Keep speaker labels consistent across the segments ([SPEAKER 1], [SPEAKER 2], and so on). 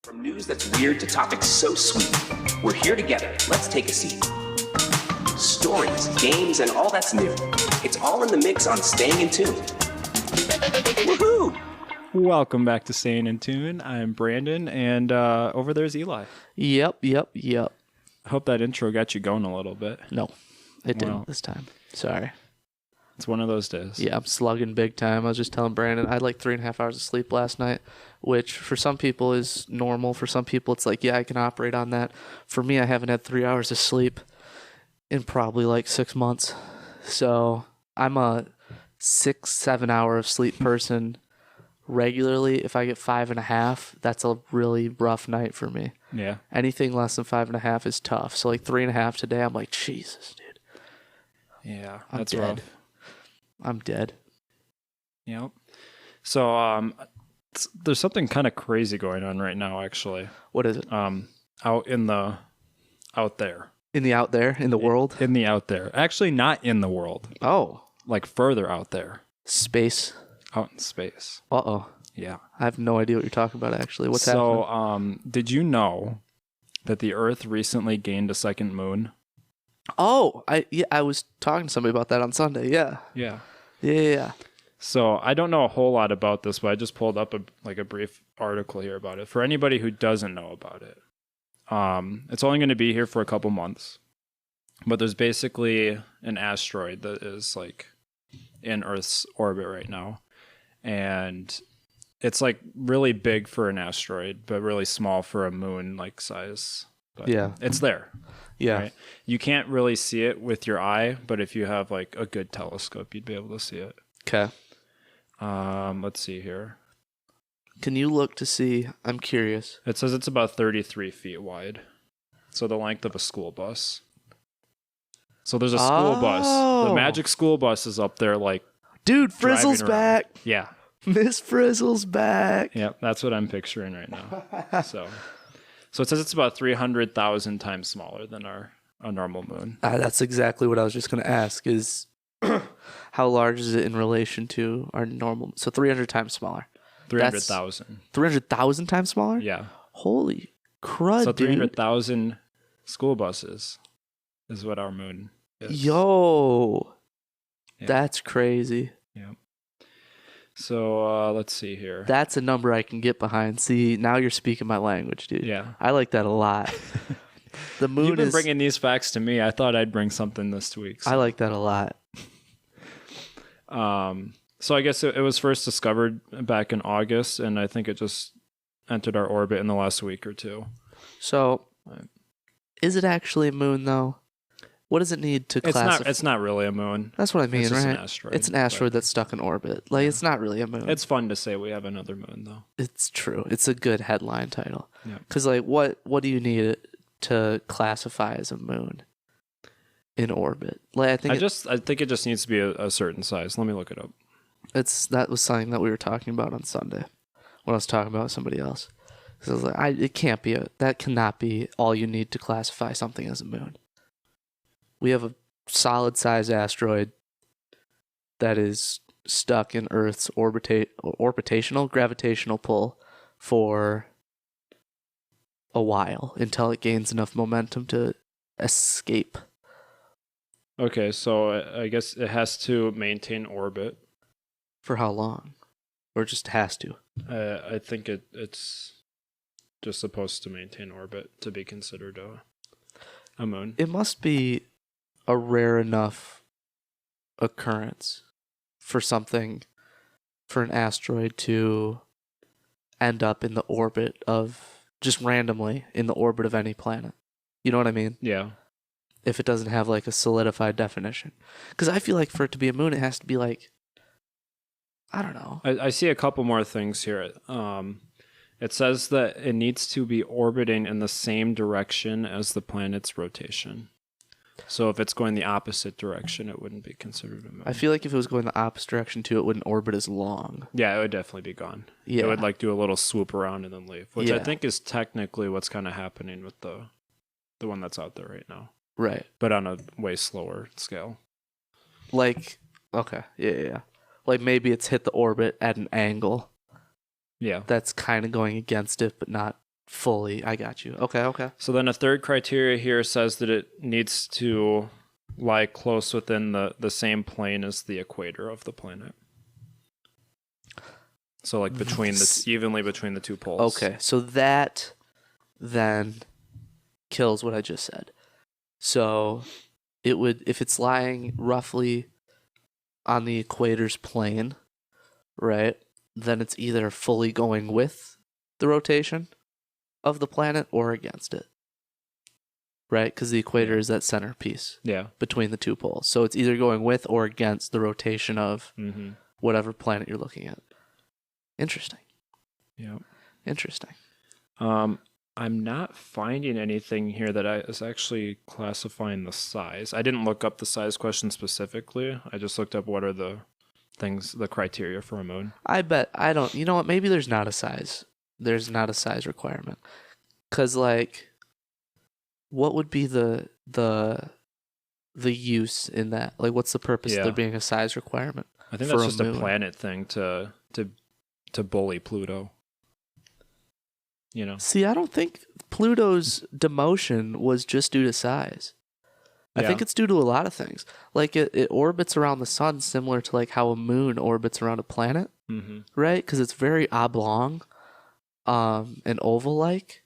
[SPEAKER 1] From news that's weird to topics so sweet, we're here together. Let's take a seat. Stories, games, and all that's new. It's all in the mix on Staying in Tune. Woohoo!
[SPEAKER 2] Welcome back to Staying in Tune. I'm Brandon, and over there's Eli.
[SPEAKER 3] Yep.
[SPEAKER 2] I hope that intro got you going a little bit.
[SPEAKER 3] No, it didn't this time. Sorry.
[SPEAKER 2] It's one of those days.
[SPEAKER 3] Yeah, I'm slugging big time. I was just telling Brandon I had like 3.5 hours of sleep last night, which for some people is normal. For some people, it's like, yeah, I can operate on that. For me, I haven't had 3 hours of sleep in probably like 6 months. So I'm a 6-7 hour of sleep person regularly. If I get 5.5, that's a really rough night for me.
[SPEAKER 2] Yeah.
[SPEAKER 3] Anything less than 5.5 is tough. So like 3.5 today, I'm like, Jesus, dude.
[SPEAKER 2] Yeah,
[SPEAKER 3] I'm
[SPEAKER 2] that's
[SPEAKER 3] dead.
[SPEAKER 2] rough.
[SPEAKER 3] I'm dead.
[SPEAKER 2] Yep. So there's something kind of crazy going on right now, actually.
[SPEAKER 3] What is it?
[SPEAKER 2] Out there.
[SPEAKER 3] In the out there? In the world?
[SPEAKER 2] In the out there. Actually, not in the world.
[SPEAKER 3] Oh.
[SPEAKER 2] Like further out there.
[SPEAKER 3] Space.
[SPEAKER 2] Out in space.
[SPEAKER 3] Uh-oh.
[SPEAKER 2] Yeah.
[SPEAKER 3] I have no idea what you're talking about, actually. What's happening?
[SPEAKER 2] So, did you know that the Earth recently gained a second moon?
[SPEAKER 3] Oh, I was talking to somebody about that on Sunday. Yeah.
[SPEAKER 2] Yeah. So I don't know a whole lot about this, but I just pulled up a brief article here about it. For anybody who doesn't know about it, it's only going to be here for a couple months. But there's basically an asteroid that is like in Earth's orbit right now. And it's like really big for an asteroid, but really small for a moon like size. But
[SPEAKER 3] Yeah.
[SPEAKER 2] it's there.
[SPEAKER 3] Yeah.
[SPEAKER 2] Right? You can't really see it with your eye, but if you have like a good telescope, you'd be able to see it.
[SPEAKER 3] Okay.
[SPEAKER 2] Let's see here.
[SPEAKER 3] Can you look to see? I'm curious.
[SPEAKER 2] It says it's about 33 feet wide. So the length of a school bus. So there's a school bus. The magic school bus is up there like
[SPEAKER 3] Dude, Frizzle's
[SPEAKER 2] driving around.
[SPEAKER 3] back.
[SPEAKER 2] Yeah.
[SPEAKER 3] Miss Frizzle's back.
[SPEAKER 2] Yeah, that's what I'm picturing right now. So it says it's about 300,000 times smaller than a normal moon.
[SPEAKER 3] That's exactly what I was just going to ask is how large is it in relation to our normal? So 300 times smaller.
[SPEAKER 2] 300,000.
[SPEAKER 3] 300,000 times smaller?
[SPEAKER 2] Yeah.
[SPEAKER 3] Holy crud,
[SPEAKER 2] So
[SPEAKER 3] dude.
[SPEAKER 2] 300,000 school buses is what our moon is.
[SPEAKER 3] Yo.
[SPEAKER 2] Yeah.
[SPEAKER 3] That's crazy.
[SPEAKER 2] Yeah. So let's see here.
[SPEAKER 3] That's a number I can get behind. See, now you're speaking my language, dude.
[SPEAKER 2] Yeah.
[SPEAKER 3] I like that a lot. The moon
[SPEAKER 2] You've been
[SPEAKER 3] is...
[SPEAKER 2] bringing these facts to me. I thought I'd bring something this week. So.
[SPEAKER 3] I like that a lot.
[SPEAKER 2] So I guess it was first discovered back in August, and I think it just entered our orbit in the last week or two.
[SPEAKER 3] So, is it actually a moon, though? What does it need to classify?
[SPEAKER 2] It's not really a moon.
[SPEAKER 3] That's what I mean,
[SPEAKER 2] It's just
[SPEAKER 3] right?
[SPEAKER 2] an asteroid,
[SPEAKER 3] It's an asteroid that's stuck in orbit. Like, it's not really a moon.
[SPEAKER 2] It's fun to say we have another moon, though.
[SPEAKER 3] It's true. It's a good headline title.
[SPEAKER 2] Yeah.
[SPEAKER 3] Because, like, what do you need to classify as a moon in orbit? Like, I think
[SPEAKER 2] it just needs to be a certain size. Let me look it up.
[SPEAKER 3] that was something that we were talking about on Sunday when I was talking about somebody else. Because I was like, it can't be that cannot be all you need to classify something as a moon. We have a solid size asteroid that is stuck in Earth's orbitational gravitational pull for a while until it gains enough momentum to escape.
[SPEAKER 2] Okay, so I guess it has to maintain orbit.
[SPEAKER 3] For how long? Or just has to?
[SPEAKER 2] I think it's just supposed to maintain orbit to be considered a moon.
[SPEAKER 3] It must be a rare enough occurrence for an asteroid to end up in the orbit of, just randomly, in the orbit of any planet. You know what I mean?
[SPEAKER 2] Yeah.
[SPEAKER 3] If it doesn't have like a solidified definition. Because I feel like for it to be a moon, it has to be like, I don't know.
[SPEAKER 2] I see a couple more things here. It says that it needs to be orbiting in the same direction as the planet's rotation. So if it's going the opposite direction, it wouldn't be considered a moon.
[SPEAKER 3] I feel like if it was going the opposite direction too, it wouldn't orbit as long.
[SPEAKER 2] Yeah, it would definitely be gone.
[SPEAKER 3] Yeah.
[SPEAKER 2] It would like do a little swoop around and then leave, which I
[SPEAKER 3] Yeah.
[SPEAKER 2] think is technically what's kind of happening with the one that's out there right now.
[SPEAKER 3] Right.
[SPEAKER 2] But on a way slower scale.
[SPEAKER 3] Like, okay. Yeah. Like maybe it's hit the orbit at an angle
[SPEAKER 2] Yeah.
[SPEAKER 3] that's kind of going against it, but not fully. I got you. Okay.
[SPEAKER 2] So then a third criteria here says that it needs to lie close within the same plane as the equator of the planet. So like evenly between the two poles.
[SPEAKER 3] Okay, so that then kills what I just said. So it would, if it's lying roughly on the equator's plane, right, then it's either fully going with the rotation of the planet or against it. Right? Because the equator is that centerpiece between the two poles. So it's either going with or against the rotation of whatever planet you're looking at. Interesting.
[SPEAKER 2] Yeah.
[SPEAKER 3] Interesting.
[SPEAKER 2] I'm not finding anything here that is actually classifying the size. I didn't look up the size question specifically. I just looked up what are the criteria for a moon.
[SPEAKER 3] I bet I don't. You know what? Maybe there's not a size. There's not a size requirement. Cause like, what would be the use in that? Like, what's the purpose of there being a size requirement?
[SPEAKER 2] I think that's just a planet thing to bully Pluto. You know.
[SPEAKER 3] See, I don't think Pluto's demotion was just due to size. I think it's due to a lot of things. Like it orbits around the sun similar to like how a moon orbits around a planet, right? Because it's very oblong, and oval-like,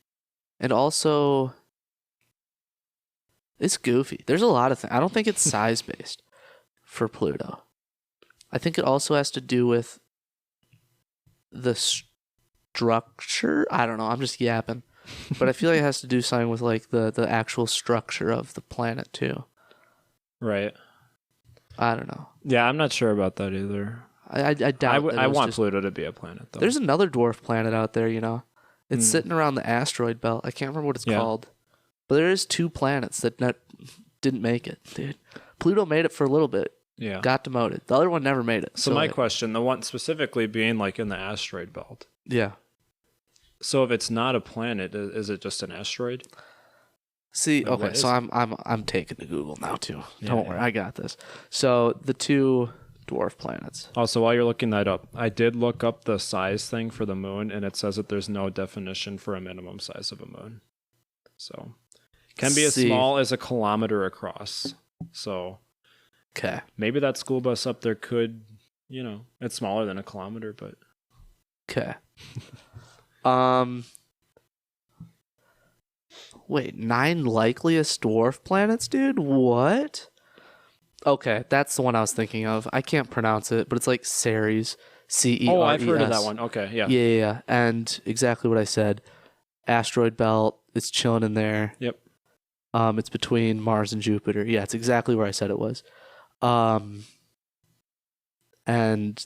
[SPEAKER 3] and also it's goofy. There's a lot of things. I don't think it's size-based for Pluto. I think it also has to do with the structure. I don't know. I'm just yapping. But I feel like it has to do something with like the actual structure of the planet too.
[SPEAKER 2] Right.
[SPEAKER 3] I don't know.
[SPEAKER 2] Yeah, I'm not sure about that either.
[SPEAKER 3] I doubt.
[SPEAKER 2] I want Pluto to be a planet though.
[SPEAKER 3] There's another dwarf planet out there, you know. It's sitting around the asteroid belt. I can't remember what it's called. But there is 2 planets that didn't make it, dude. Pluto made it for a little bit.
[SPEAKER 2] Yeah.
[SPEAKER 3] Got demoted. The other one never made it.
[SPEAKER 2] So my question, the one specifically being like in the asteroid belt.
[SPEAKER 3] Yeah.
[SPEAKER 2] So if it's not a planet, is it just an asteroid?
[SPEAKER 3] See, okay, so I'm taking to Google now too. Don't worry, I got this. So the 2 dwarf planets.
[SPEAKER 2] Also, while you're looking that up, I did look up the size thing for the moon, and it says that there's no definition for a minimum size of a moon. So can be as small as a kilometer across. So
[SPEAKER 3] okay,
[SPEAKER 2] maybe that school bus up there could, it's smaller than a kilometer, but
[SPEAKER 3] okay. Wait, 9 likeliest dwarf planets, dude? What? Okay, that's the one I was thinking of. I can't pronounce it, but it's like Ceres. Ceres.
[SPEAKER 2] Oh, I've heard of that one. Okay, yeah.
[SPEAKER 3] Yeah. And exactly what I said. Asteroid belt, it's chilling in there.
[SPEAKER 2] Yep.
[SPEAKER 3] It's between Mars and Jupiter. Yeah, it's exactly where I said it was. And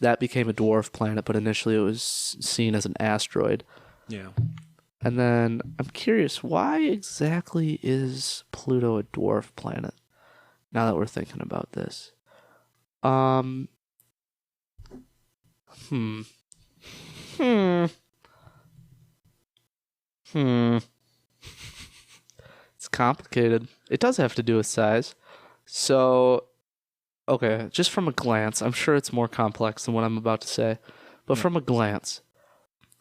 [SPEAKER 3] that became a dwarf planet, but initially it was seen as an asteroid.
[SPEAKER 2] Yeah.
[SPEAKER 3] And then I'm curious, why exactly is Pluto a dwarf planet? Now that we're thinking about this. It's complicated. It does have to do with size. So, okay, just from a glance, I'm sure it's more complex than what I'm about to say. But from a glance,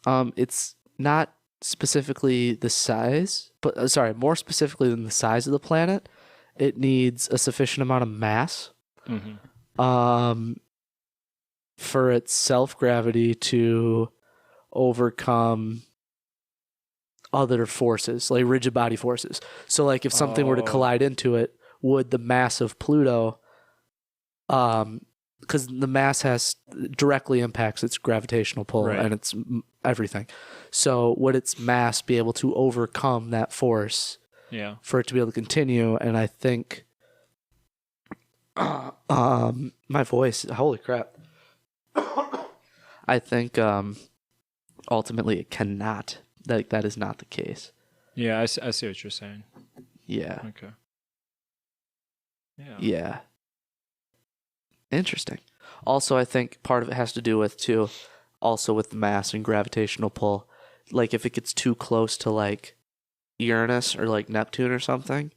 [SPEAKER 3] it's not specifically the size, but more specifically than the size of the planet. It needs a sufficient amount of mass for its self-gravity to overcome other forces, like rigid body forces. So like if something were to collide into it, would the mass of Pluto, because the mass directly impacts its gravitational pull and its everything. So would its mass be able to overcome that force for it to be able to continue? And I think my voice, holy crap. I think ultimately it cannot. That is not the case.
[SPEAKER 2] Yeah, I see what you're saying.
[SPEAKER 3] Yeah.
[SPEAKER 2] Okay. Yeah.
[SPEAKER 3] Yeah. Interesting. Also, I think part of it has to do with, too, also with the mass and gravitational pull. Like, if it gets too close to, like, Uranus or, like, Neptune or something,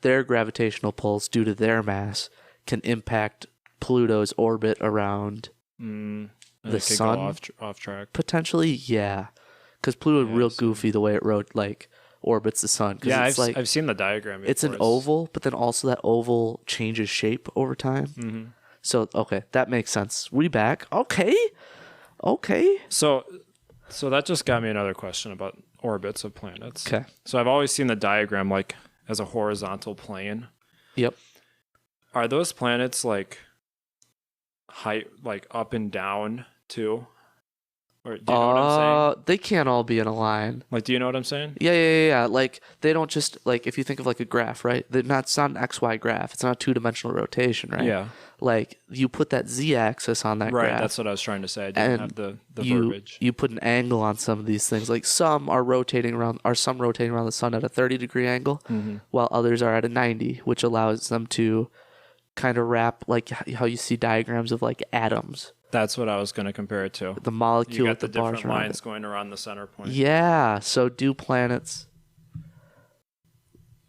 [SPEAKER 3] their gravitational pulls, due to their mass, can impact Pluto's orbit around the sun.
[SPEAKER 2] Off track.
[SPEAKER 3] Potentially, yeah. because Pluto
[SPEAKER 2] Yeah,
[SPEAKER 3] real
[SPEAKER 2] I've seen
[SPEAKER 3] goofy the way it orbits the sun. 'Cause
[SPEAKER 2] Yeah,
[SPEAKER 3] it's
[SPEAKER 2] I've seen the diagram.
[SPEAKER 3] it's an
[SPEAKER 2] before.
[SPEAKER 3] oval, but then also that oval changes shape over time.
[SPEAKER 2] Mm-hmm.
[SPEAKER 3] So okay, that makes sense. We back. Okay.
[SPEAKER 2] So that just got me another question about orbits of planets.
[SPEAKER 3] Okay.
[SPEAKER 2] So I've always seen the diagram like as a horizontal plane.
[SPEAKER 3] Yep.
[SPEAKER 2] Are those planets like height, like up and down too? Or do you know what I'm saying?
[SPEAKER 3] They can't all be in a line.
[SPEAKER 2] Like, do you know what I'm saying?
[SPEAKER 3] Yeah. Like they don't just like if you think of like a graph, right? It's not an XY graph. It's not a 2-dimensional rotation, right?
[SPEAKER 2] Yeah.
[SPEAKER 3] Like you put that Z-axis on that
[SPEAKER 2] Right.
[SPEAKER 3] graph.
[SPEAKER 2] That's what I was trying to say. I didn't
[SPEAKER 3] and
[SPEAKER 2] have the
[SPEAKER 3] you,
[SPEAKER 2] verbiage.
[SPEAKER 3] You put an angle on some of these things. Like some rotating around the sun at a 30-degree angle, while others are at a 90, which allows them to kind of wrap like how you see diagrams of like atoms.
[SPEAKER 2] That's what I was going to compare it to.
[SPEAKER 3] The molecule
[SPEAKER 2] You
[SPEAKER 3] with
[SPEAKER 2] got the
[SPEAKER 3] bars
[SPEAKER 2] different
[SPEAKER 3] around
[SPEAKER 2] lines
[SPEAKER 3] it.
[SPEAKER 2] going around the center point.
[SPEAKER 3] Yeah. So do planets.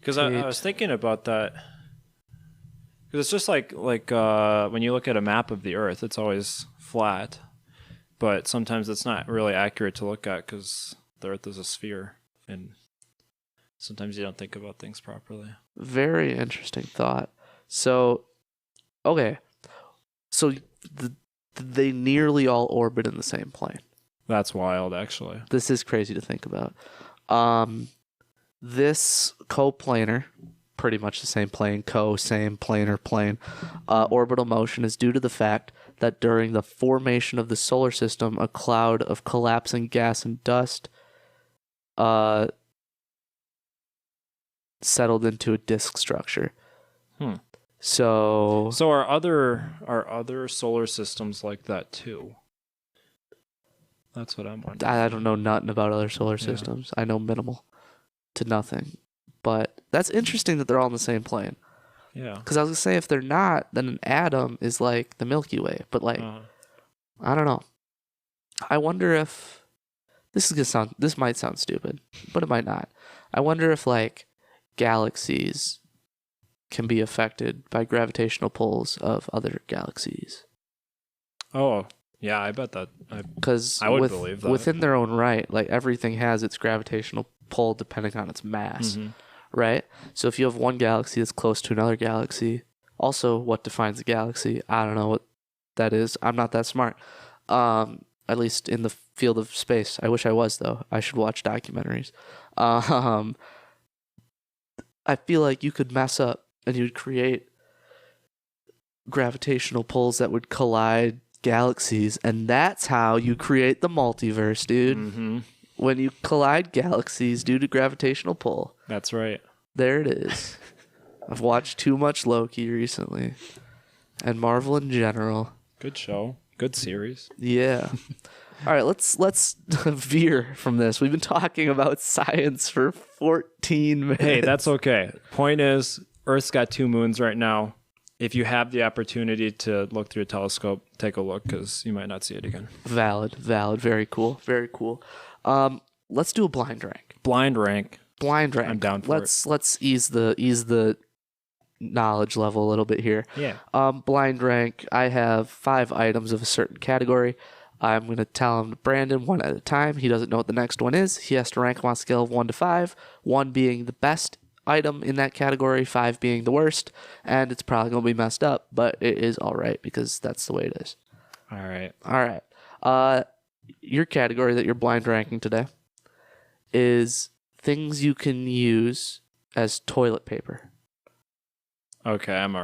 [SPEAKER 2] Because I was thinking about that. Because it's just like when you look at a map of the Earth, it's always flat, but sometimes it's not really accurate to look at because the Earth is a sphere, and sometimes you don't think about things properly.
[SPEAKER 3] Very interesting thought. So, okay. So they nearly all orbit in the same plane.
[SPEAKER 2] That's wild, actually.
[SPEAKER 3] This is crazy to think about. This coplanar, pretty much the same plane, same planar plane, orbital motion is due to the fact that during the formation of the solar system, a cloud of collapsing gas and dust settled into a disk structure. So
[SPEAKER 2] are other solar systems like that too? That's what I'm wondering.
[SPEAKER 3] I don't know nothing about other solar systems. I know minimal to nothing. But that's interesting that they're all in the same plane.
[SPEAKER 2] Yeah.
[SPEAKER 3] Because I was going to say, if they're not, then an atom is like the Milky Way. But like, I don't know. I wonder if this might sound stupid, but it might not. I wonder if like galaxies can be affected by gravitational pulls of other galaxies.
[SPEAKER 2] Oh, yeah, I bet that.
[SPEAKER 3] Because
[SPEAKER 2] I would believe that.
[SPEAKER 3] Within their own right, like everything has its gravitational pull depending on its mass, right? So if you have one galaxy that's close to another galaxy, also what defines a galaxy? I don't know what that is. I'm not that smart. At least in the field of space. I wish I was, though. I should watch documentaries. I feel like you could mess up and you'd create gravitational pulls that would collide galaxies, and that's how you create the multiverse, dude. When you collide galaxies due to gravitational pull.
[SPEAKER 2] That's right.
[SPEAKER 3] There it is. I've watched too much Loki recently, and Marvel in general.
[SPEAKER 2] Good show. Good series.
[SPEAKER 3] Yeah. All right, let's veer from this. We've been talking about science for 14 minutes.
[SPEAKER 2] Hey, that's okay. Point is, Earth's got 2 moons right now. If you have the opportunity to look through a telescope, take a look because you might not see it again.
[SPEAKER 3] Valid. Very cool. Let's do a blind rank.
[SPEAKER 2] Blind rank. I'm down for it.
[SPEAKER 3] Let's ease the knowledge level a little bit here.
[SPEAKER 2] Yeah.
[SPEAKER 3] Blind rank. I have 5 items of a certain category. I'm going to tell him Brandon one at a time. He doesn't know what the next one is. He has to rank them on a scale of 1 to 5. 1 being the best item in that category, 5 being the worst, and it's probably going to be messed up, but it is all right because that's the way it is.
[SPEAKER 2] All
[SPEAKER 3] right. Your category that you're blind ranking today is things you can use as toilet paper.
[SPEAKER 2] Okay, I'm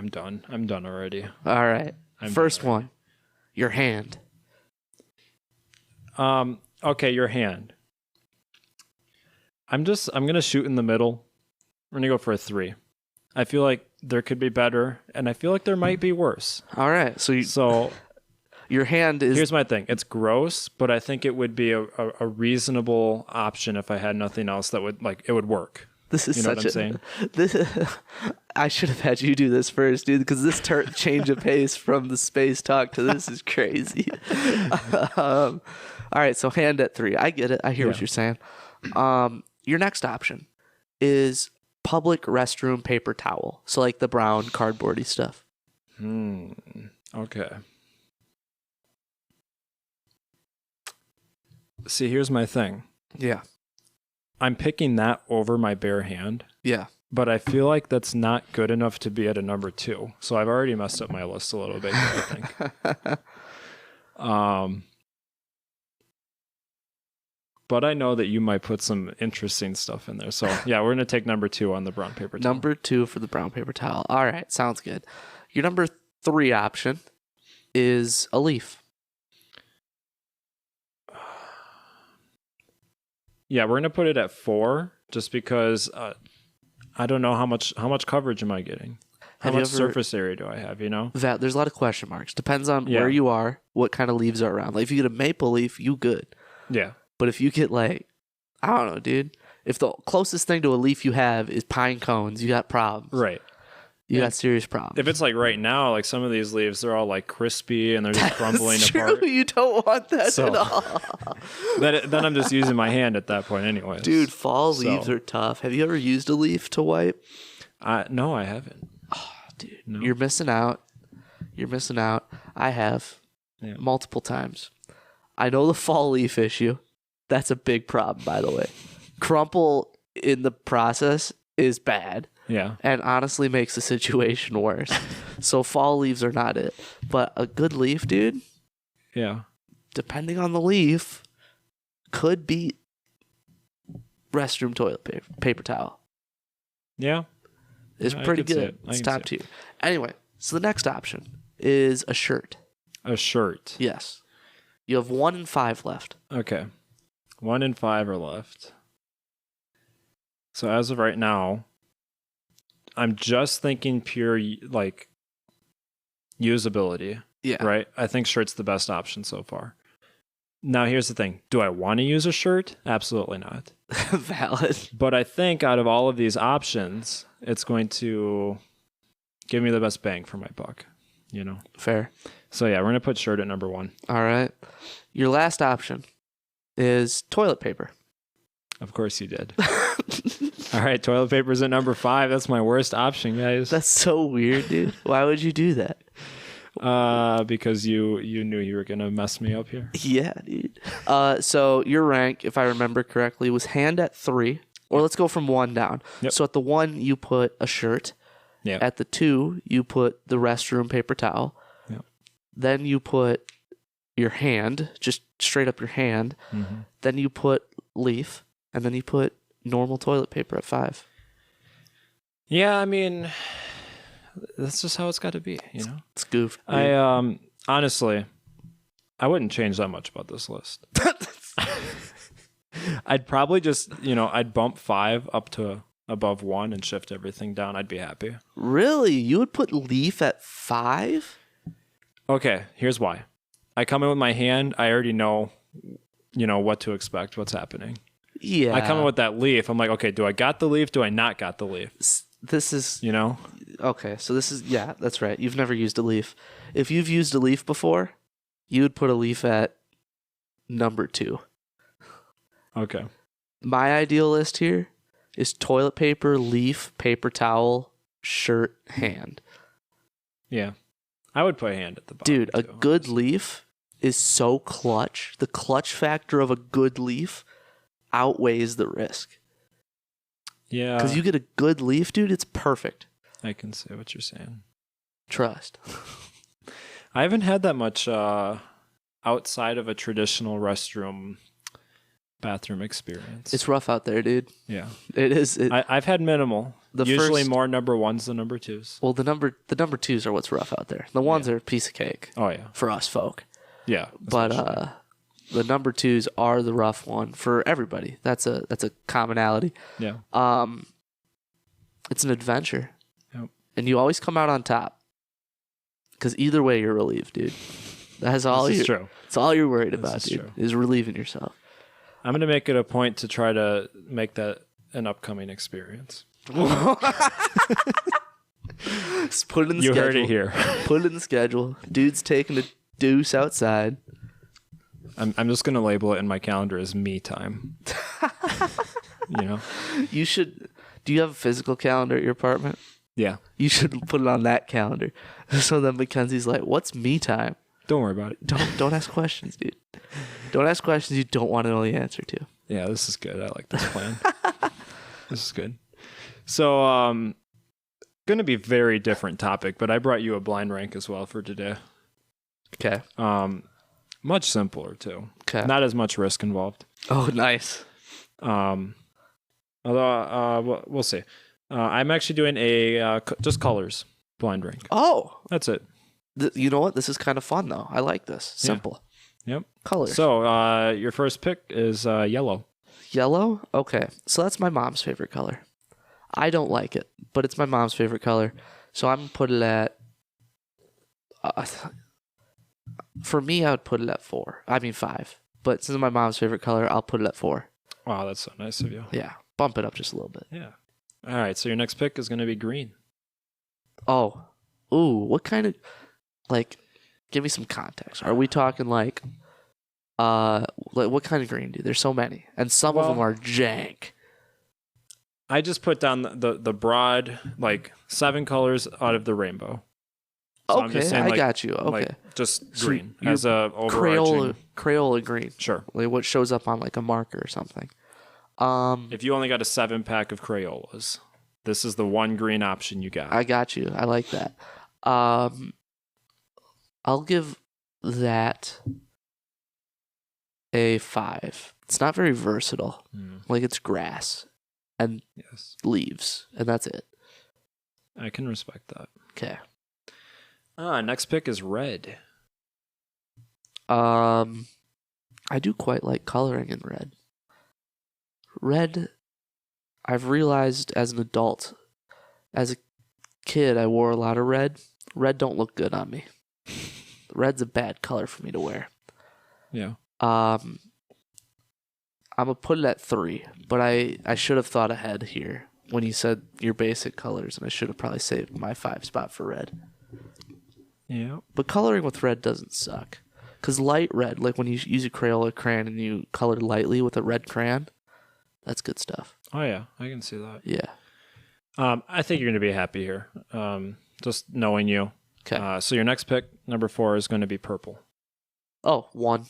[SPEAKER 2] done. I'm done already.
[SPEAKER 3] All right. First one, your hand.
[SPEAKER 2] Okay, your hand. I'm gonna shoot in the middle. We're gonna go for a 3. I feel like there could be better, and I feel like there might be worse.
[SPEAKER 3] All right. So your hand is.
[SPEAKER 2] Here's my thing. It's gross, but I think it would be a reasonable option if I had nothing else that would it would work.
[SPEAKER 3] This is
[SPEAKER 2] what I'm saying?
[SPEAKER 3] I should have had you do this first, dude, because this change of pace from the space talk to this is crazy. All right, so hand at 3. I get it. I hear what you're saying. Your next option is public restroom paper towel. So like the brown cardboardy stuff.
[SPEAKER 2] Okay. See, here's my thing.
[SPEAKER 3] Yeah.
[SPEAKER 2] I'm picking that over my bare hand,
[SPEAKER 3] Yeah.
[SPEAKER 2] but I feel like that's not good enough to be at a number 2. So I've already messed up my list a little bit here, I think. But I know that you might put some interesting stuff in there. So yeah, we're going to take number 2 on the brown paper towel.
[SPEAKER 3] Number 2 for the brown paper towel. All right. Sounds good. Your number 3 option is a leaf.
[SPEAKER 2] Yeah, we're going to put it at 4 just because I don't know how much coverage am I getting? How much surface area do I have, you know?
[SPEAKER 3] There's a lot of question marks. Depends on where you are, what kind of leaves are around. Like if you get a maple leaf, you good.
[SPEAKER 2] Yeah.
[SPEAKER 3] But if you get like, I don't know, dude. If the closest thing to a leaf you have is pine cones, you got problems.
[SPEAKER 2] Right.
[SPEAKER 3] You got serious problems.
[SPEAKER 2] If it's like right now, like some of these leaves, they're all like crispy and they're just crumbling apart.
[SPEAKER 3] True. You don't want that at all.
[SPEAKER 2] Then I'm just using my hand at that point anyway.
[SPEAKER 3] Dude, fall leaves are tough. Have you ever used a leaf to wipe?
[SPEAKER 2] No, I haven't.
[SPEAKER 3] Oh, dude.
[SPEAKER 2] No.
[SPEAKER 3] You're missing out. You're missing out. I have multiple times. I know the fall leaf issue. That's a big problem, by the way. Crumple in the process is bad.
[SPEAKER 2] Yeah.
[SPEAKER 3] And honestly makes the situation worse. So fall leaves are not it. But a good leaf, dude,
[SPEAKER 2] yeah,
[SPEAKER 3] depending on the leaf, could beat restroom toilet paper towel.
[SPEAKER 2] Yeah.
[SPEAKER 3] It's pretty good. It's top tier. Anyway, so the next option is a shirt.
[SPEAKER 2] A shirt.
[SPEAKER 3] Yes. You have 1 and 5 left.
[SPEAKER 2] Okay. 1 and 5 are left. So as of right now, I'm just thinking pure like usability.
[SPEAKER 3] Yeah.
[SPEAKER 2] Right? I think shirt's the best option so far. Now here's the thing. Do I want to use a shirt? Absolutely not.
[SPEAKER 3] Valid.
[SPEAKER 2] But I think out of all of these options, it's going to give me the best bang for my buck, you know?
[SPEAKER 3] Fair.
[SPEAKER 2] So yeah, we're going to put shirt at number 1.
[SPEAKER 3] All right. Your last option is toilet paper.
[SPEAKER 2] Of course you did. All right, toilet paper's at number 5. That's my worst option, guys.
[SPEAKER 3] That's so weird, dude. Why would you do that?
[SPEAKER 2] Because you knew you were gonna mess me up here.
[SPEAKER 3] Yeah, dude. So your rank, if I remember correctly, was hand at 3. Or let's go from 1 down.
[SPEAKER 2] Yep.
[SPEAKER 3] So at the 1, you put a shirt.
[SPEAKER 2] Yeah.
[SPEAKER 3] At the 2, you put the restroom paper towel.
[SPEAKER 2] Yep.
[SPEAKER 3] Then you put your hand, just straight up your hand.
[SPEAKER 2] Mm-hmm.
[SPEAKER 3] Then you put leaf. And then you put normal toilet paper at 5.
[SPEAKER 2] Yeah, I mean, that's just how it's got to be, you know?
[SPEAKER 3] It's goofed.
[SPEAKER 2] I honestly, I wouldn't change that much about this list. I'd probably just, I'd bump 5 up to above 1 and shift everything down. I'd be happy.
[SPEAKER 3] Really? You would put leaf at 5?
[SPEAKER 2] Okay, here's why. I come in with my hand. I already know, what to expect, what's happening.
[SPEAKER 3] Yeah.
[SPEAKER 2] I come in with that leaf. I'm like, okay, do I got the leaf? Do I not got the leaf?
[SPEAKER 3] This is...
[SPEAKER 2] Okay,
[SPEAKER 3] so this is... Yeah, that's right. You've never used a leaf. If you've used a leaf before, you would put a leaf at number 2.
[SPEAKER 2] Okay.
[SPEAKER 3] My ideal list here is toilet paper, leaf, paper towel, shirt, hand.
[SPEAKER 2] Yeah. I would put hand at the bottom.
[SPEAKER 3] Dude, a good leaf is so clutch. The clutch factor of a good leaf outweighs the risk.
[SPEAKER 2] Yeah.
[SPEAKER 3] Because you get a good leaf, dude, it's perfect.
[SPEAKER 2] I can see what you're saying.
[SPEAKER 3] Trust.
[SPEAKER 2] I haven't had that much outside of a traditional restroom bathroom experience.
[SPEAKER 3] It's rough out there, dude.
[SPEAKER 2] Yeah.
[SPEAKER 3] It is.
[SPEAKER 2] I've had minimal. Usually more number 1s than number 2s.
[SPEAKER 3] Well, the number 2s are what's rough out there. The 1s are a piece of cake.
[SPEAKER 2] Oh, yeah.
[SPEAKER 3] For us folk.
[SPEAKER 2] Yeah.
[SPEAKER 3] But the number 2s are the rough one for everybody. That's a commonality.
[SPEAKER 2] Yeah.
[SPEAKER 3] It's an adventure.
[SPEAKER 2] Yep.
[SPEAKER 3] And you always come out on top. Because either way, you're relieved, dude. That's all
[SPEAKER 2] This is true.
[SPEAKER 3] It's all you're worried about,
[SPEAKER 2] is
[SPEAKER 3] dude.
[SPEAKER 2] true.
[SPEAKER 3] Is relieving yourself.
[SPEAKER 2] I'm going to make it a point to try to make that an upcoming experience.
[SPEAKER 3] Just put it in the
[SPEAKER 2] you
[SPEAKER 3] schedule.
[SPEAKER 2] heard it here.
[SPEAKER 3] Put it in the schedule. Dude's taking a deuce outside.
[SPEAKER 2] I'm just going to label it in my calendar as me time.
[SPEAKER 3] You should... Do you have a physical calendar at your apartment?
[SPEAKER 2] Yeah.
[SPEAKER 3] You should put it on that calendar. So then Mackenzie's like, what's me time?
[SPEAKER 2] Don't worry about it.
[SPEAKER 3] Don't ask questions, dude. Don't ask questions you don't want to know the answer to.
[SPEAKER 2] Yeah, this is good. I like this plan. This is good. So, going to be very different topic, but I brought you a blind rank as well for today.
[SPEAKER 3] Okay.
[SPEAKER 2] Much simpler too.
[SPEAKER 3] Okay.
[SPEAKER 2] Not as much risk involved.
[SPEAKER 3] Oh, nice.
[SPEAKER 2] Although we'll see. I'm actually doing a just colors blind rank.
[SPEAKER 3] Oh,
[SPEAKER 2] That's it.
[SPEAKER 3] you know what? This is kind of fun though. I like this. Simple.
[SPEAKER 2] Yep.
[SPEAKER 3] Colors.
[SPEAKER 2] So your first pick is yellow.
[SPEAKER 3] Yellow? Okay. So that's my mom's favorite color. I don't like it, but it's my mom's favorite color. So I'm going to put it at... for me, I would put it at 4. I mean 5. But since it's my mom's favorite color, I'll put it at 4.
[SPEAKER 2] Wow, that's so nice of you.
[SPEAKER 3] Yeah. Bump it up just a little bit.
[SPEAKER 2] Yeah. All right, so your next pick is going to be green.
[SPEAKER 3] Oh. Ooh, what kind of... Like, give me some context. Are we talking like what kind of green, dude? There's so many. And some of them are jank.
[SPEAKER 2] I just put down the broad, like 7 colors out of the rainbow. So I'm
[SPEAKER 3] Okay,
[SPEAKER 2] just saying,
[SPEAKER 3] I
[SPEAKER 2] like,
[SPEAKER 3] got you. Okay.
[SPEAKER 2] Like just
[SPEAKER 3] So
[SPEAKER 2] green
[SPEAKER 3] you're
[SPEAKER 2] as a overarching.
[SPEAKER 3] Crayola green.
[SPEAKER 2] Sure.
[SPEAKER 3] Like what shows up on like a marker or something.
[SPEAKER 2] If you only got a 7-pack of Crayolas, this is the one green option you got.
[SPEAKER 3] I got you. I like that. I'll give that a 5. It's not very versatile. Like it's grass and
[SPEAKER 2] Yes,
[SPEAKER 3] leaves, and that's it.
[SPEAKER 2] I can respect that.
[SPEAKER 3] Okay.
[SPEAKER 2] Next pick is red.
[SPEAKER 3] I do quite like coloring in red. Red, I've realized as an adult, as a kid, I wore a lot of red. Red don't look good on me. Red's a bad color for me to wear.
[SPEAKER 2] Yeah.
[SPEAKER 3] I'm gonna put it at 3, but I should have thought ahead here when you said your basic colors, and I should have probably saved my 5 spot for red.
[SPEAKER 2] Yeah.
[SPEAKER 3] But coloring with red doesn't suck. Because light red, like when you use a Crayola crayon and you color lightly with a red crayon, that's good stuff.
[SPEAKER 2] Oh yeah, I can see that.
[SPEAKER 3] Yeah.
[SPEAKER 2] I think you're going to be happy here. Just knowing you.
[SPEAKER 3] Okay.
[SPEAKER 2] So your next pick, number 4, is going to be purple.
[SPEAKER 3] Oh, 1.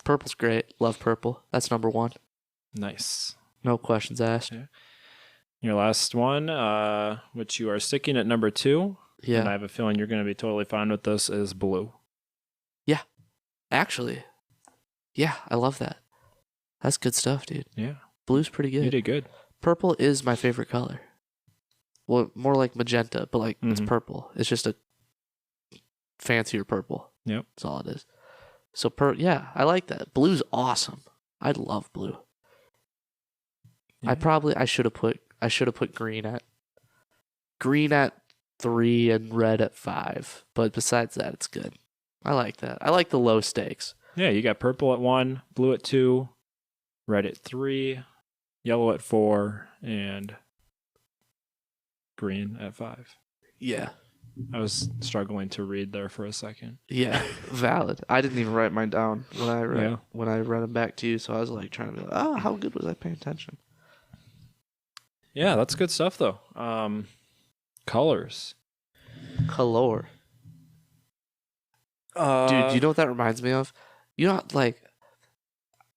[SPEAKER 3] Purple's great. Love purple. That's number 1.
[SPEAKER 2] Nice.
[SPEAKER 3] No questions asked.
[SPEAKER 2] Yeah. Your last one, which you are sticking at number 2, and I
[SPEAKER 3] Yeah.
[SPEAKER 2] have a feeling you're going to be totally fine with this, is blue.
[SPEAKER 3] Actually, yeah, I love that. That's good stuff, dude.
[SPEAKER 2] Yeah.
[SPEAKER 3] Blue's pretty good.
[SPEAKER 2] You did good.
[SPEAKER 3] Purple is my favorite color. Well, more like magenta, but like it's
[SPEAKER 2] Mhm.
[SPEAKER 3] purple. It's just a fancier purple.
[SPEAKER 2] Yep.
[SPEAKER 3] That's all it is. So, yeah, I like that. Blue's awesome. I love blue.
[SPEAKER 2] Yeah.
[SPEAKER 3] I should have put green at 3 and red at 5. But besides that, it's good. I like that. I like the low stakes.
[SPEAKER 2] Yeah, you got purple at 1, blue at 2, red at 3, yellow at 4, and green at 5.
[SPEAKER 3] Yeah.
[SPEAKER 2] I was struggling to read there for a second.
[SPEAKER 3] Yeah, valid. I didn't even write mine down when I read
[SPEAKER 2] Yeah.
[SPEAKER 3] them back to you, so I was like trying to be like, oh, how good was I paying attention?
[SPEAKER 2] Yeah, that's good stuff though. Colors.
[SPEAKER 3] Color.
[SPEAKER 2] Dude,
[SPEAKER 3] Dude, you know what that reminds me of? You know, like,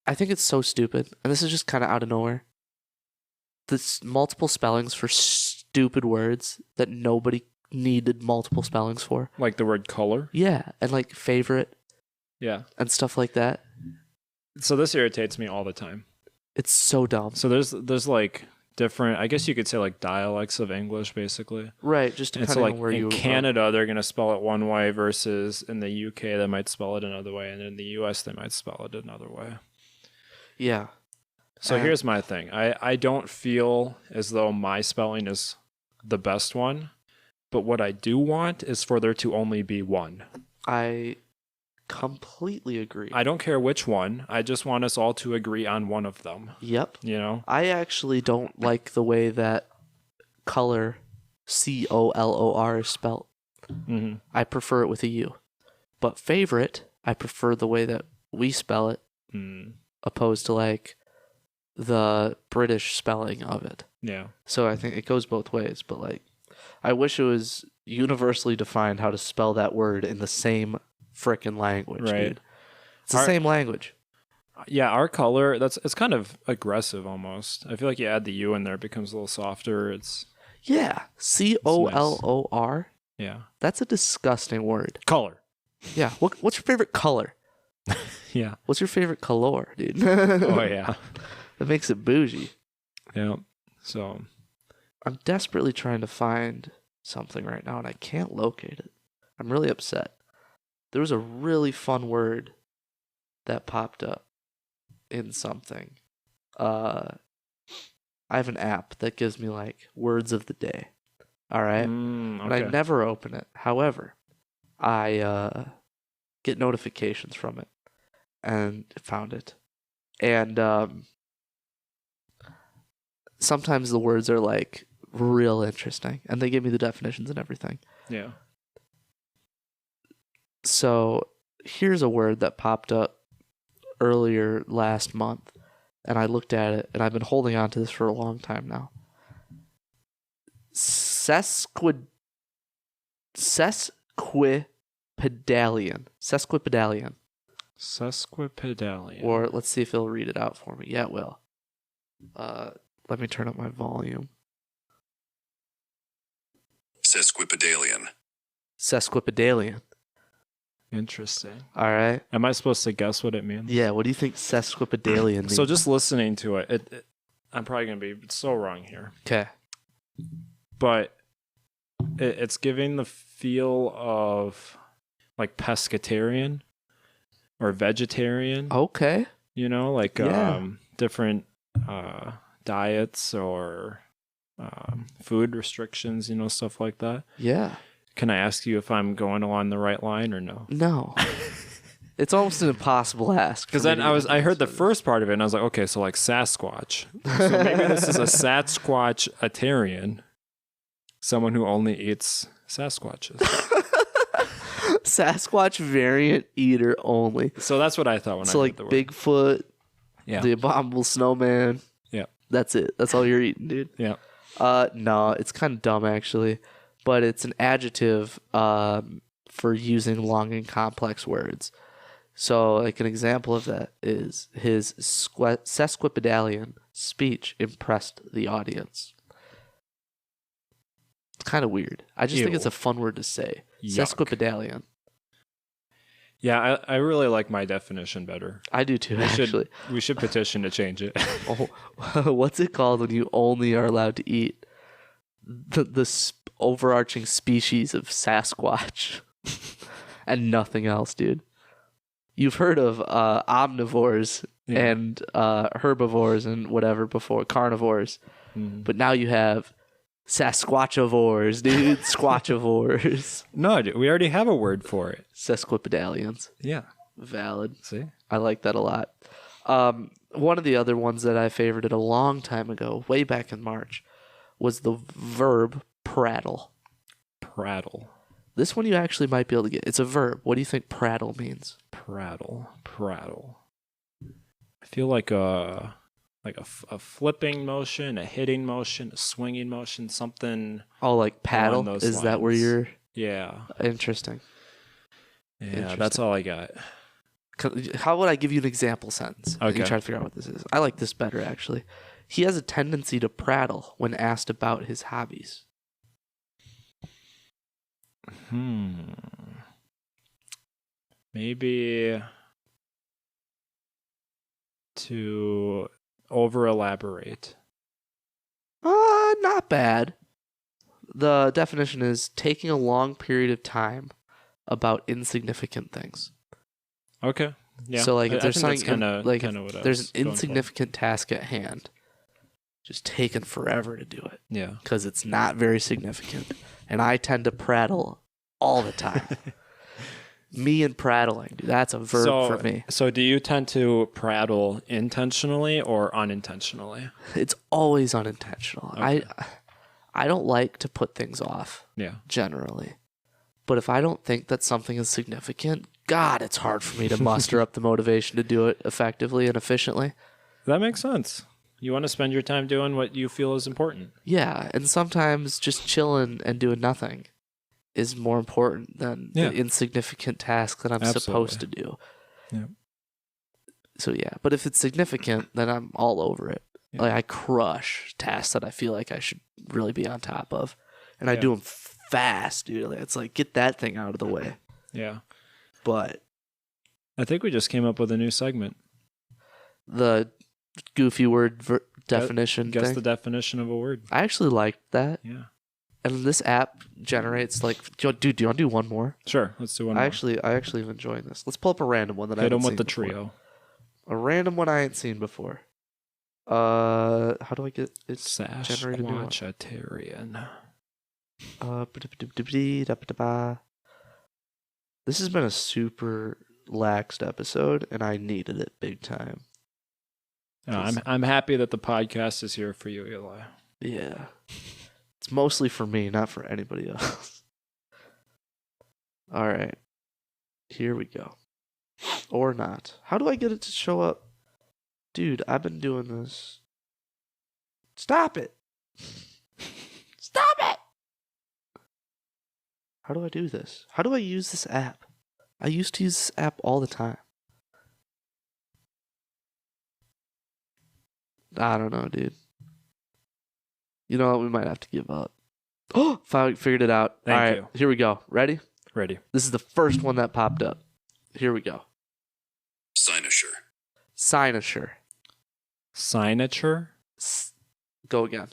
[SPEAKER 3] I think it's so stupid, and this is just kind of out of nowhere. There's multiple spellings for stupid words that nobody needed multiple spellings for.
[SPEAKER 2] like the word color?
[SPEAKER 3] Yeah, and like favorite
[SPEAKER 2] Yeah.
[SPEAKER 3] and stuff like that.
[SPEAKER 2] So this irritates me all the time.
[SPEAKER 3] It's so dumb.
[SPEAKER 2] So there's like different, I guess you could say like dialects of English basically.
[SPEAKER 3] Right, just
[SPEAKER 2] And
[SPEAKER 3] depending
[SPEAKER 2] so like
[SPEAKER 3] on where you
[SPEAKER 2] in Canada they're going to spell it one way versus in the UK they might spell it another way, and in the US they might spell it another way.
[SPEAKER 3] Yeah.
[SPEAKER 2] So here's my thing. I don't feel as though my spelling is the best one, but what I do want is for there to only be one.
[SPEAKER 3] I completely agree.
[SPEAKER 2] I don't care which one. I just want us all to agree on one of them.
[SPEAKER 3] Yep.
[SPEAKER 2] You know?
[SPEAKER 3] I actually don't like the way that color, COLOR, is spelled.
[SPEAKER 2] Mm-hmm.
[SPEAKER 3] I prefer it with a U. But favorite, I prefer the way that we spell it, opposed to like the British spelling of it.
[SPEAKER 2] Yeah.
[SPEAKER 3] So I think it goes both ways. But like, I wish it was universally defined how to spell that word in the same frickin' language,
[SPEAKER 2] Right.
[SPEAKER 3] dude. It's the same language.
[SPEAKER 2] Yeah, our color, it's kind of aggressive almost. I feel like you add the U in there, it becomes a little softer.
[SPEAKER 3] Yeah. COLOR.
[SPEAKER 2] Yeah.
[SPEAKER 3] That's a disgusting word.
[SPEAKER 2] Color.
[SPEAKER 3] Yeah. What's your favorite color?
[SPEAKER 2] Yeah.
[SPEAKER 3] What's your favorite color, dude?
[SPEAKER 2] Oh, yeah.
[SPEAKER 3] That makes it bougie.
[SPEAKER 2] Yeah. So
[SPEAKER 3] I'm desperately trying to find something right now, and I can't locate it. I'm really upset. There was a really fun word that popped up in something. I have an app that gives me like words of the day. All right?
[SPEAKER 2] okay.
[SPEAKER 3] And I never open it. However, I get notifications from it and found it. And sometimes the words are like real interesting and they give me the definitions and everything.
[SPEAKER 2] Yeah.
[SPEAKER 3] So here's a word that popped up earlier last month, and I looked at it, and I've been holding on to this for a long time now. Sesquipedalian.
[SPEAKER 2] Sesquipedalian.
[SPEAKER 3] Or let's see if it'll read it out for me. Yeah, it will. Let me turn up my volume. Sesquipedalian.
[SPEAKER 2] Interesting.
[SPEAKER 3] All right.
[SPEAKER 2] Am I supposed to guess what it means?
[SPEAKER 3] Yeah, what do you think sesquipedalian means?
[SPEAKER 2] So just listening to it, I'm probably going to be so wrong here.
[SPEAKER 3] Okay.
[SPEAKER 2] But it's giving the feel of like pescatarian or vegetarian.
[SPEAKER 3] Okay.
[SPEAKER 2] You know, like
[SPEAKER 3] Yeah.
[SPEAKER 2] different diets or food restrictions, you know, stuff like that.
[SPEAKER 3] Yeah.
[SPEAKER 2] Can I ask you if I'm going along the right line or no?
[SPEAKER 3] No. It's almost an impossible ask.
[SPEAKER 2] Because then I heard the first part of it and I was like, okay, so like Sasquatch. So maybe this is a Sasquatch-atarian. Someone who only eats Sasquatches.
[SPEAKER 3] Sasquatch variant eater only.
[SPEAKER 2] So that's what I thought when I
[SPEAKER 3] So
[SPEAKER 2] heard
[SPEAKER 3] like
[SPEAKER 2] the word.
[SPEAKER 3] Bigfoot,
[SPEAKER 2] Yeah.
[SPEAKER 3] the abominable snowman.
[SPEAKER 2] Yeah.
[SPEAKER 3] That's it. That's all you're eating, dude.
[SPEAKER 2] Yeah.
[SPEAKER 3] No, it's kind of dumb actually, but it's an adjective for using long and complex words. So like an example of that is his sesquipedalian speech impressed the audience. It's kind of weird. I just think
[SPEAKER 2] Ew.
[SPEAKER 3] it's a fun word to say.
[SPEAKER 2] Yuck.
[SPEAKER 3] Sesquipedalian.
[SPEAKER 2] Yeah, I really like my definition better.
[SPEAKER 3] I do too, actually.
[SPEAKER 2] We should petition to change it.
[SPEAKER 3] Oh, what's it called when you only are allowed to eat the overarching species of Sasquatch and nothing else, dude? You've heard of omnivores and herbivores and whatever before, carnivores, but now you have Sasquatchavores, dude. Squatchavores.
[SPEAKER 2] No, dude, we already have a word for it.
[SPEAKER 3] Sesquipedalians.
[SPEAKER 2] Yeah.
[SPEAKER 3] Valid.
[SPEAKER 2] See?
[SPEAKER 3] I like that a lot. One of the other ones that I favorited a long time ago, way back in March, was the verb prattle.
[SPEAKER 2] Prattle.
[SPEAKER 3] This one you actually might be able to get. It's a verb. What do you think prattle means?
[SPEAKER 2] Prattle. I feel like a flipping motion, a hitting motion, a swinging motion, something.
[SPEAKER 3] Oh, like paddle?
[SPEAKER 2] Along those
[SPEAKER 3] Is that where
[SPEAKER 2] lines.
[SPEAKER 3] you're...
[SPEAKER 2] Yeah.
[SPEAKER 3] Interesting.
[SPEAKER 2] Yeah, that's all I got.
[SPEAKER 3] How would I give you an example sentence?
[SPEAKER 2] Okay.
[SPEAKER 3] You try to figure out what this is. I like this better, actually. He has a tendency to prattle when asked about his hobbies.
[SPEAKER 2] Maybe to over elaborate.
[SPEAKER 3] Not bad. The definition is taking a long period of time about insignificant things.
[SPEAKER 2] Okay. Yeah.
[SPEAKER 3] So like if there's
[SPEAKER 2] I think
[SPEAKER 3] something
[SPEAKER 2] that's
[SPEAKER 3] like
[SPEAKER 2] kinda
[SPEAKER 3] if
[SPEAKER 2] what I
[SPEAKER 3] there's
[SPEAKER 2] was
[SPEAKER 3] an
[SPEAKER 2] going for.
[SPEAKER 3] insignificant task at hand, just taking forever to do it
[SPEAKER 2] Yeah.
[SPEAKER 3] because it's not very significant. And I tend to prattle all the time. Me and prattling, dude, that's a verb for me.
[SPEAKER 2] So do you tend to prattle intentionally or unintentionally?
[SPEAKER 3] It's always unintentional.
[SPEAKER 2] Okay.
[SPEAKER 3] I don't like to put things off
[SPEAKER 2] Yeah.
[SPEAKER 3] generally. But if I don't think that something is significant, God, it's hard for me to muster up the motivation to do it effectively and efficiently.
[SPEAKER 2] That makes sense. You want to spend your time doing what you feel is important.
[SPEAKER 3] Yeah, and sometimes just chilling and doing nothing is more important than
[SPEAKER 2] Yeah.
[SPEAKER 3] the insignificant task that I'm supposed to do.
[SPEAKER 2] Yeah.
[SPEAKER 3] So yeah, but if it's significant, then I'm all over it.
[SPEAKER 2] Yeah.
[SPEAKER 3] Like I crush tasks that I feel like I should really be on top of, and I
[SPEAKER 2] Yeah.
[SPEAKER 3] do them fast, dude. It's like get that thing out of the way.
[SPEAKER 2] Yeah.
[SPEAKER 3] But
[SPEAKER 2] I think we just came up with a new segment.
[SPEAKER 3] the goofy word definition
[SPEAKER 2] Guess
[SPEAKER 3] thing,
[SPEAKER 2] the definition of a word.
[SPEAKER 3] I actually liked that.
[SPEAKER 2] Yeah.
[SPEAKER 3] And this app generates like, dude, do you want to do one more?
[SPEAKER 2] Sure. Let's do one
[SPEAKER 3] I
[SPEAKER 2] more.
[SPEAKER 3] actually am enjoying this. Let's pull up a random one that I
[SPEAKER 2] Hit
[SPEAKER 3] haven't
[SPEAKER 2] them with
[SPEAKER 3] seen
[SPEAKER 2] the
[SPEAKER 3] before.
[SPEAKER 2] trio.
[SPEAKER 3] A random one I ain't seen before. How do I get it generated?
[SPEAKER 2] Sasquatchatarian.
[SPEAKER 3] This has been a super laxed episode, and I needed it big time.
[SPEAKER 2] I'm happy that the podcast is here for you, Eli.
[SPEAKER 3] Yeah. It's mostly for me, not for anybody else. All right. Here we go. Or not. How do I get it to show up? Dude, I've been doing this. Stop it. Stop it. How do I do this? How do I use this app? I used to use this app all the time. I don't know, dude. You know what? We might have to give up. Oh, figured it out.
[SPEAKER 2] Thank
[SPEAKER 3] all right,
[SPEAKER 2] you.
[SPEAKER 3] here we go. Ready?
[SPEAKER 2] Ready.
[SPEAKER 3] This is the first one that popped up. Here we go.
[SPEAKER 4] Cynosure.
[SPEAKER 3] Cynosure.
[SPEAKER 2] Signature?
[SPEAKER 3] Go again.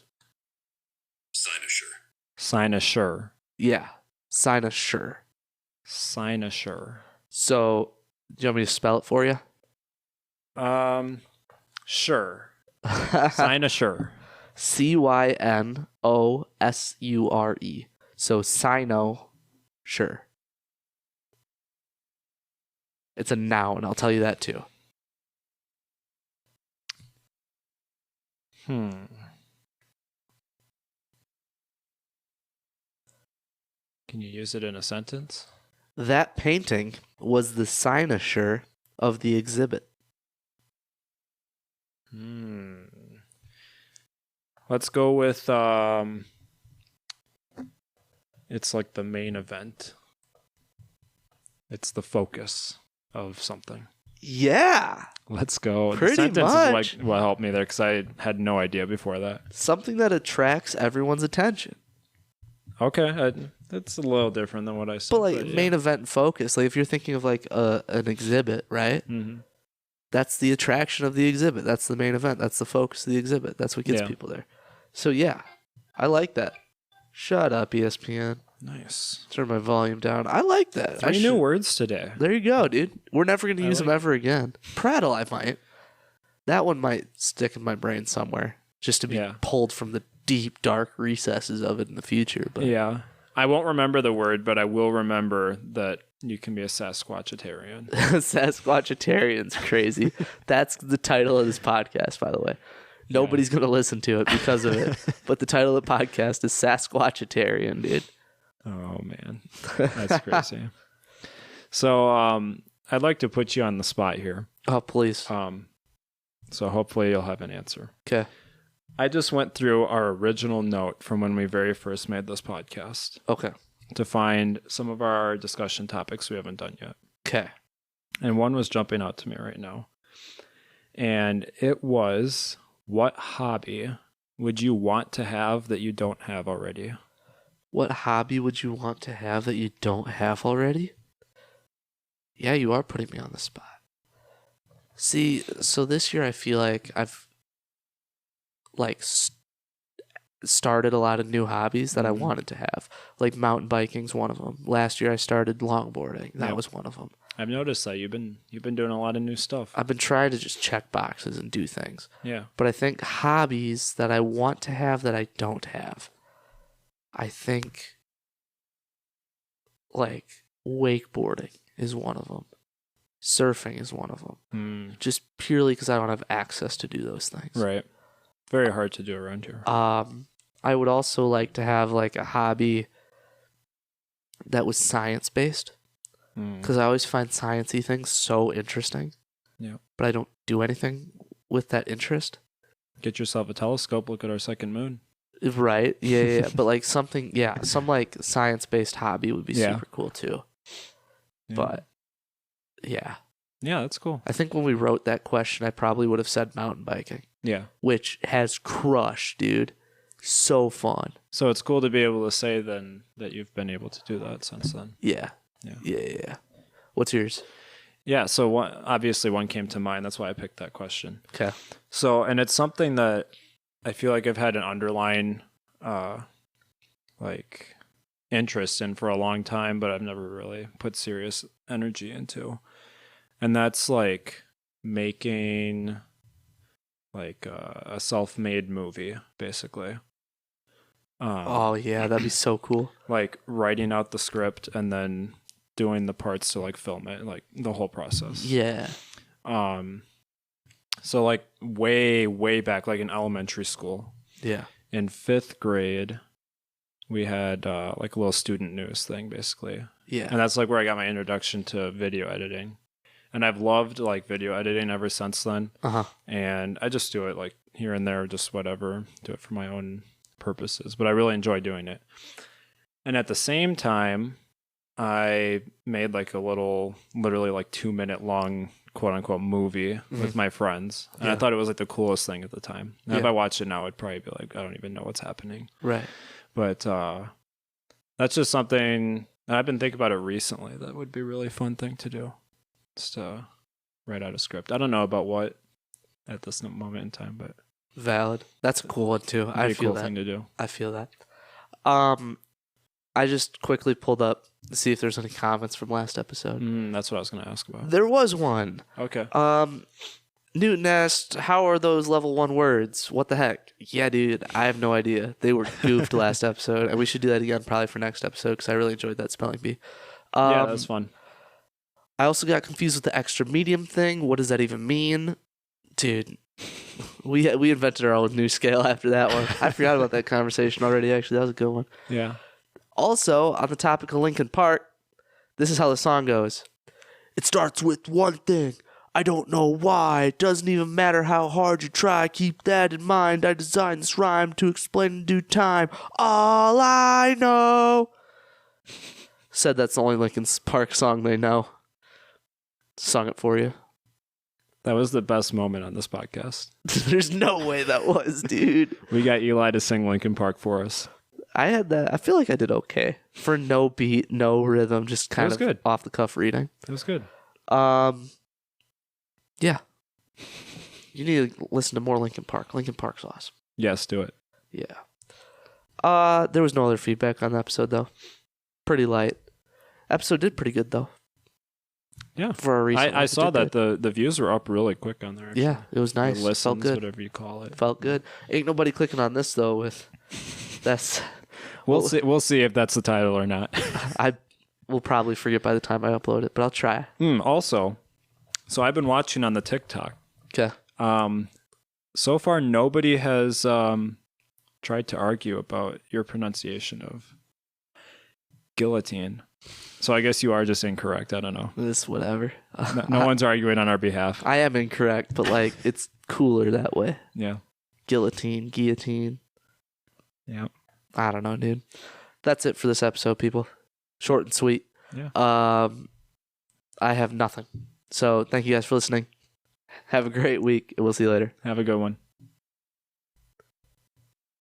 [SPEAKER 4] Cynosure.
[SPEAKER 2] Cynosure.
[SPEAKER 3] Yeah. Cynosure.
[SPEAKER 2] Cynosure.
[SPEAKER 3] So, do you want me to spell it for you?
[SPEAKER 2] Sure. Cynosure.
[SPEAKER 3] Cynosure. So Cynosure. It's a noun, I'll tell you that too.
[SPEAKER 2] Can you use it in a sentence?
[SPEAKER 3] That painting was the cynosure of the exhibit.
[SPEAKER 2] Let's go with it's like the main event. It's the focus of something.
[SPEAKER 3] Yeah.
[SPEAKER 2] Let's go.
[SPEAKER 3] Pretty
[SPEAKER 2] the sentence
[SPEAKER 3] much.
[SPEAKER 2] is like what helped me there because I had no idea before that.
[SPEAKER 3] Something that attracts everyone's attention.
[SPEAKER 2] Okay, that's a little different than what I said.
[SPEAKER 3] But like
[SPEAKER 2] yeah.
[SPEAKER 3] main event and focus, like if you're thinking of like an exhibit, right?
[SPEAKER 2] Mm-hmm.
[SPEAKER 3] That's the attraction of the exhibit. That's the main event. That's the focus of the exhibit. That's what gets
[SPEAKER 2] Yeah.
[SPEAKER 3] people there. So yeah, I like that. Shut up, ESPN.
[SPEAKER 2] Nice.
[SPEAKER 3] Turn my volume down. I like that.
[SPEAKER 2] Three new words today.
[SPEAKER 3] There you go, dude. We're never going to use them ever again. Prattle, I might. That one might stick in my brain somewhere just to be pulled from the deep, dark recesses of it in the future. But
[SPEAKER 2] yeah. I won't remember the word, but I will remember that you can be a Sasquatchatarian.
[SPEAKER 3] Sasquatchatarian's crazy. That's the title of this podcast, by the way. Nobody's going to listen to it because of it. But the title of the podcast is Sasquatchatarian, dude.
[SPEAKER 2] Oh, man. That's crazy. So I'd like to put you on the spot here.
[SPEAKER 3] Oh, please.
[SPEAKER 2] So hopefully you'll have an answer.
[SPEAKER 3] Okay.
[SPEAKER 2] I just went through our original note from when we very first made this podcast.
[SPEAKER 3] Okay.
[SPEAKER 2] To find some of our discussion topics we haven't done yet.
[SPEAKER 3] Okay.
[SPEAKER 2] And one was jumping out to me right now. And it was, what hobby would you want to have that you don't have already?
[SPEAKER 3] What hobby would you want to have that you don't have already? Yeah, you are putting me on the spot. See, so this year I feel like I've started a lot of new hobbies that I wanted to have. Like mountain biking's one of them. Last year I started longboarding. That was one of them.
[SPEAKER 2] I've noticed that you've been doing a lot of new stuff.
[SPEAKER 3] I've been trying to just check boxes and do things.
[SPEAKER 2] Yeah.
[SPEAKER 3] But I think hobbies that I want to have that I don't have. I think like wakeboarding is one of them. Surfing is one of them. Just purely because I don't have access to do those things.
[SPEAKER 2] Right. Very hard to do around here.
[SPEAKER 3] I would also like to have like a hobby that was science based. Because I always find sciencey things so interesting.
[SPEAKER 2] Yeah.
[SPEAKER 3] But I don't do anything with that interest.
[SPEAKER 2] Get yourself a telescope, look at our second moon.
[SPEAKER 3] Right. Yeah. But like something, some like science based hobby would be super cool too.
[SPEAKER 2] Yeah.
[SPEAKER 3] But yeah.
[SPEAKER 2] Yeah, that's cool.
[SPEAKER 3] I think when we wrote that question, I probably would have said mountain biking,
[SPEAKER 2] Yeah.
[SPEAKER 3] which has crushed, dude. So fun.
[SPEAKER 2] So it's cool to be able to say then that you've been able to do that since then.
[SPEAKER 3] Yeah. What's yours?
[SPEAKER 2] Yeah, so one came to mind. That's why I picked that question.
[SPEAKER 3] Okay.
[SPEAKER 2] So, and it's something that I feel like I've had an underlying like interest in for a long time, but I've never really put serious energy into. And that's like making like a self-made movie, basically.
[SPEAKER 3] Oh yeah, that'd be so cool.
[SPEAKER 2] Like writing out the script and then doing the parts to like film it, like the whole process.
[SPEAKER 3] Yeah.
[SPEAKER 2] So like way back, like in elementary school,
[SPEAKER 3] Yeah.
[SPEAKER 2] in 5th grade, we had like a little student news thing, basically.
[SPEAKER 3] Yeah.
[SPEAKER 2] And that's like where I got my introduction to video editing. And I've loved like video editing ever since then.
[SPEAKER 3] Uh-huh.
[SPEAKER 2] And I just do it like here and there, just whatever, do it for my own purposes. But I really enjoy doing it. And at the same time, I made like a little, literally like 2-minute long, quote unquote, movie with my friends. And I thought it was like the coolest thing at the time. And if I watched it now, I'd probably be like, I don't even know what's happening.
[SPEAKER 3] Right.
[SPEAKER 2] But that's just something that I've been thinking about it recently. That would be a really fun thing to do. Just write out a script. I don't know about what at this moment in time, but
[SPEAKER 3] Valid. That's a cool one too.
[SPEAKER 2] it'd be
[SPEAKER 3] I
[SPEAKER 2] a
[SPEAKER 3] feel
[SPEAKER 2] cool
[SPEAKER 3] that.
[SPEAKER 2] thing to do.
[SPEAKER 3] I feel that. I just quickly pulled up to see if there's any comments from last episode.
[SPEAKER 2] That's what I was going to ask about.
[SPEAKER 3] There was one.
[SPEAKER 2] Okay.
[SPEAKER 3] Newton asked, "How are those level 1 words? What the heck?" Yeah, dude, I have no idea. They were goofed last episode, and we should do that again probably for next episode because I really enjoyed that spelling bee.
[SPEAKER 2] Yeah, that's fun.
[SPEAKER 3] I also got confused with the extra medium thing. What does that even mean? Dude, we invented our own new scale after that one. I forgot about that conversation already, actually. That was a good one.
[SPEAKER 2] Yeah.
[SPEAKER 3] Also, on the topic of Linkin Park, this is how the song goes. It starts with one thing. I don't know why. It doesn't even matter how hard you try. Keep that in mind. I designed this rhyme to explain in due time. All I know. Said that's the only Linkin Park song they know. Sung it for you.
[SPEAKER 2] That was the best moment on this podcast.
[SPEAKER 3] There's no way that was, dude.
[SPEAKER 2] We got Eli to sing Linkin Park for us.
[SPEAKER 3] I had that. I feel like I did okay. For no beat, no rhythm, just kind of
[SPEAKER 2] good.
[SPEAKER 3] off the cuff reading.
[SPEAKER 2] It was good.
[SPEAKER 3] Yeah. You need to listen to more Linkin Park. Linkin Park's awesome.
[SPEAKER 2] Yes, do it.
[SPEAKER 3] Yeah. There was no other feedback on the episode though. Pretty light. Episode did pretty good though.
[SPEAKER 2] Yeah.
[SPEAKER 3] For a reason.
[SPEAKER 2] I saw that the views were up really quick on there. Actually.
[SPEAKER 3] Yeah, it was nice.
[SPEAKER 2] Or listens,
[SPEAKER 3] Felt good.
[SPEAKER 2] whatever you call it.
[SPEAKER 3] Felt good. Ain't nobody clicking on this though. With that's.
[SPEAKER 2] We'll see. We'll see if that's the title or not.
[SPEAKER 3] I will probably forget by the time I upload it, but I'll try.
[SPEAKER 2] Also, so I've been watching on the TikTok.
[SPEAKER 3] Okay.
[SPEAKER 2] So far, nobody has tried to argue about your pronunciation of guillotine. So I guess you are just incorrect. I don't know.
[SPEAKER 3] This whatever.
[SPEAKER 2] No one's arguing on our behalf.
[SPEAKER 3] I am incorrect, but like it's cooler that way.
[SPEAKER 2] Yeah.
[SPEAKER 3] Guillotine.
[SPEAKER 2] Yeah.
[SPEAKER 3] I don't know, dude. That's it for this episode, people. Short and sweet.
[SPEAKER 2] Yeah.
[SPEAKER 3] I have nothing. So thank you guys for listening. Have a great week, and we'll see you later.
[SPEAKER 2] Have a good one.